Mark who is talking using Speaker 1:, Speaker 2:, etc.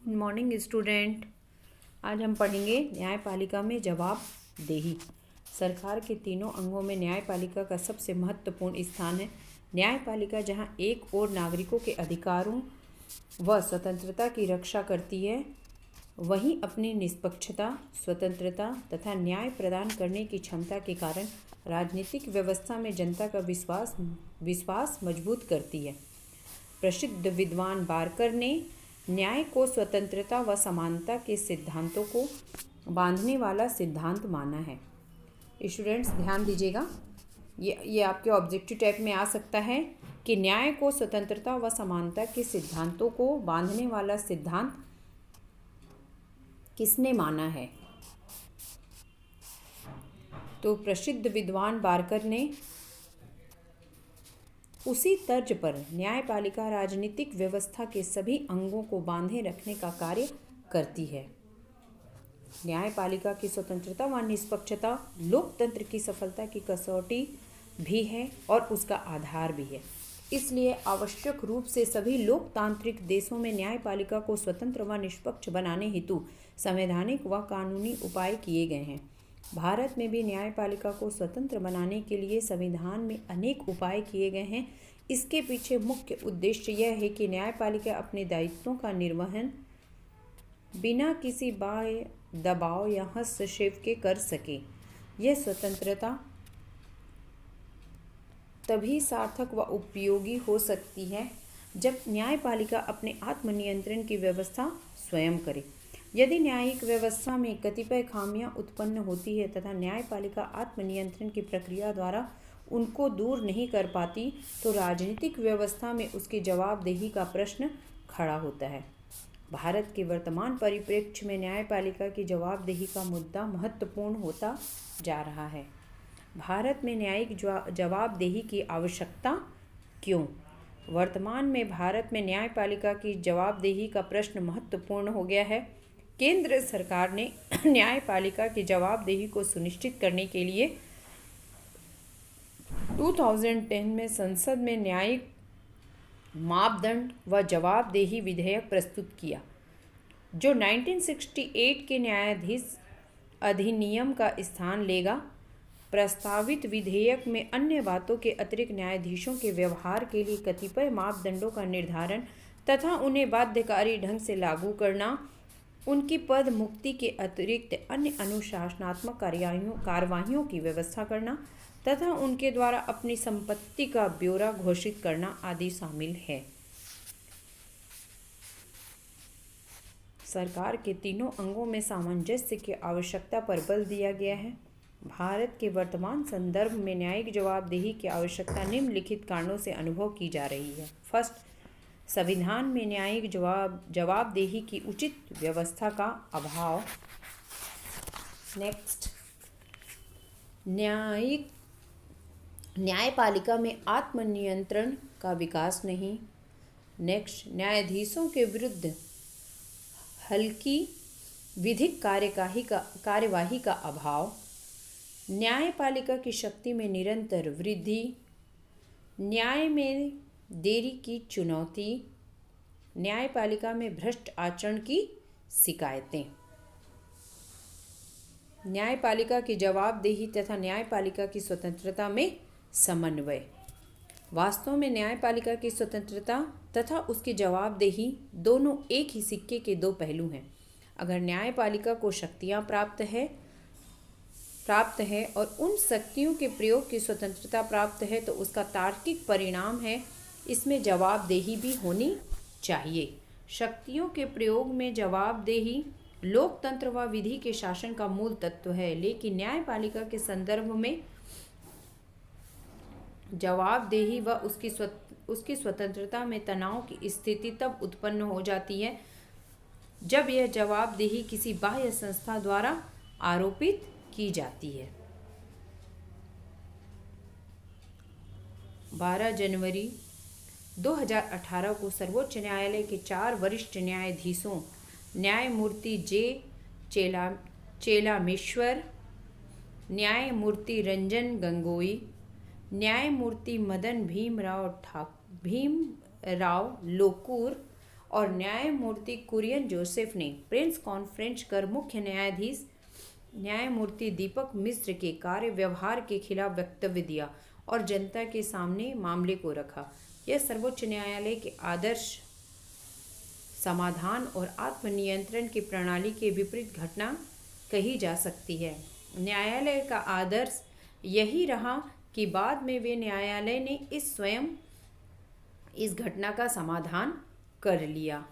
Speaker 1: Good morning student. आज हम पढ़ेंगे न्यायपालिका में जवाबदेही। सरकार के तीनों अंगों में न्यायपालिका का सबसे महत्वपूर्ण स्थान है। न्यायपालिका जहां एक ओर नागरिकों के अधिकारों व स्वतंत्रता की रक्षा करती है, वहीं अपनी निष्पक्षता, स्वतंत्रता तथा न्याय प्रदान करने की क्षमता के कारण राजनीतिक व्यवस्था में जनता का विश्वास मजबूत करती है। प्रसिद्ध विद्वान बारकर ने न्याय को स्वतंत्रता व समानता के सिद्धांतों को बांधने वाला सिद्धांत माना है। स्टूडेंट्स ध्यान दीजिएगा, ये आपके ऑब्जेक्टिव टाइप में आ सकता है कि न्याय को स्वतंत्रता व समानता के सिद्धांतों को बांधने वाला सिद्धांत किसने माना है। तो प्रसिद्ध विद्वान बारकर ने उसी तर्ज पर न्यायपालिका राजनीतिक व्यवस्था के सभी अंगों को बांधे रखने का कार्य करती है। न्यायपालिका की स्वतंत्रता व निष्पक्षता लोकतंत्र की सफलता की कसौटी भी है और उसका आधार भी है। इसलिए आवश्यक रूप से सभी लोकतांत्रिक देशों में न्यायपालिका को स्वतंत्र व निष्पक्ष बनाने हेतु संवैधानिक व कानूनी उपाय किए गए हैं। भारत में भी न्यायपालिका को स्वतंत्र बनाने के लिए संविधान में अनेक उपाय किए गए हैं। इसके पीछे मुख्य उद्देश्य यह है कि न्यायपालिका अपने दायित्वों का निर्वहन बिना किसी बाह्य दबाव या हस्तक्षेप के कर सके। यह स्वतंत्रता तभी सार्थक व उपयोगी हो सकती है जब न्यायपालिका अपने आत्मनियंत्रण की व्यवस्था स्वयं करे। यदि न्यायिक व्यवस्था में कतिपय खामियां उत्पन्न होती है तथा न्यायपालिका आत्मनियंत्रण की प्रक्रिया द्वारा उनको दूर नहीं कर पाती, तो राजनीतिक व्यवस्था में उसकी जवाबदेही का प्रश्न खड़ा होता है। भारत के वर्तमान परिप्रेक्ष्य में न्यायपालिका की जवाबदेही का मुद्दा महत्वपूर्ण होता जा रहा है। भारत में न्यायिक जवाबदेही की आवश्यकता क्यों? वर्तमान में भारत में न्यायपालिका की जवाबदेही का प्रश्न महत्वपूर्ण हो गया है। केंद्र सरकार ने न्यायपालिका की जवाबदेही को सुनिश्चित करने के लिए 2010 में संसद में न्यायिक मापदंड व जवाबदेही विधेयक प्रस्तुत किया, जो 1968 के न्यायाधीश अधिनियम का स्थान लेगा। प्रस्तावित विधेयक में अन्य बातों के अतिरिक्त न्यायाधीशों के व्यवहार के लिए कतिपय मापदंडों का निर्धारण तथा उन्हें बाध्यकारी ढंग से लागू करना, उनकी पद मुक्ति के अतिरिक्त अन्य अनुशासनात्मक कार्यवाहियों की व्यवस्था करना तथा उनके द्वारा अपनी संपत्ति का ब्यौरा घोषित करना आदि शामिल है। सरकार के तीनों अंगों में सामंजस्य की आवश्यकता पर बल दिया गया है। भारत के वर्तमान संदर्भ में न्यायिक जवाबदेही की आवश्यकता निम्नलिखित कारणों से अनुभव की जा रही है। फर्स्ट, संविधान में न्यायिक जवाबदेही की उचित व्यवस्था का अभाव। नेक्स्ट, न्यायपालिका में आत्मनियंत्रण का विकास नहीं। नेक्स्ट, न्यायाधीशों के विरुद्ध हल्की विधिक कार्यवाही का अभाव। न्यायपालिका की शक्ति में निरंतर वृद्धि। न्याय में देरी की चुनौती। न्यायपालिका में भ्रष्ट आचरण की शिकायतें। न्यायपालिका की जवाबदेही तथा न्यायपालिका की स्वतंत्रता में समन्वय। वास्तव में न्यायपालिका की स्वतंत्रता तथा उसकी जवाबदेही दोनों एक ही सिक्के के दो पहलू हैं। अगर न्यायपालिका को शक्तियां प्राप्त है और उन शक्तियों के प्रयोग की स्वतंत्रता प्राप्त है, तो उसका तार्किक परिणाम है इसमें जवाबदेही भी होनी चाहिए। शक्तियों के प्रयोग में जवाबदेही लोकतंत्र व विधि के शासन का मूल तत्व है, लेकिन न्यायपालिका के संदर्भ में जवाबदेही व उसकी स्वतंत्रता में तनाव की स्थिति तब उत्पन्न हो जाती है जब यह जवाबदेही किसी बाह्य संस्था द्वारा आरोपित की जाती है। 12 जनवरी 2018 को सर्वोच्च न्यायालय के 4 वरिष्ठ न्यायाधीशों न्यायमूर्ति जे चेलामेश्वर, न्यायमूर्ति रंजन गोगोई, न्यायमूर्ति मदन भीमराव लोकुर और न्यायमूर्ति कुरियन जोसेफ ने प्रेस कॉन्फ्रेंस कर मुख्य न्यायाधीश न्यायमूर्ति दीपक मिश्र के कार्य व्यवहार के खिलाफ वक्तव्य दिया और जनता के सामने मामले को रखा। यह सर्वोच्च न्यायालय के आदर्श समाधान और आत्मनियंत्रण की प्रणाली के विपरीत घटना कही जा सकती है। न्यायालय का आदर्श यही रहा कि बाद में वे न्यायालय ने स्वयं इस घटना का समाधान कर लिया।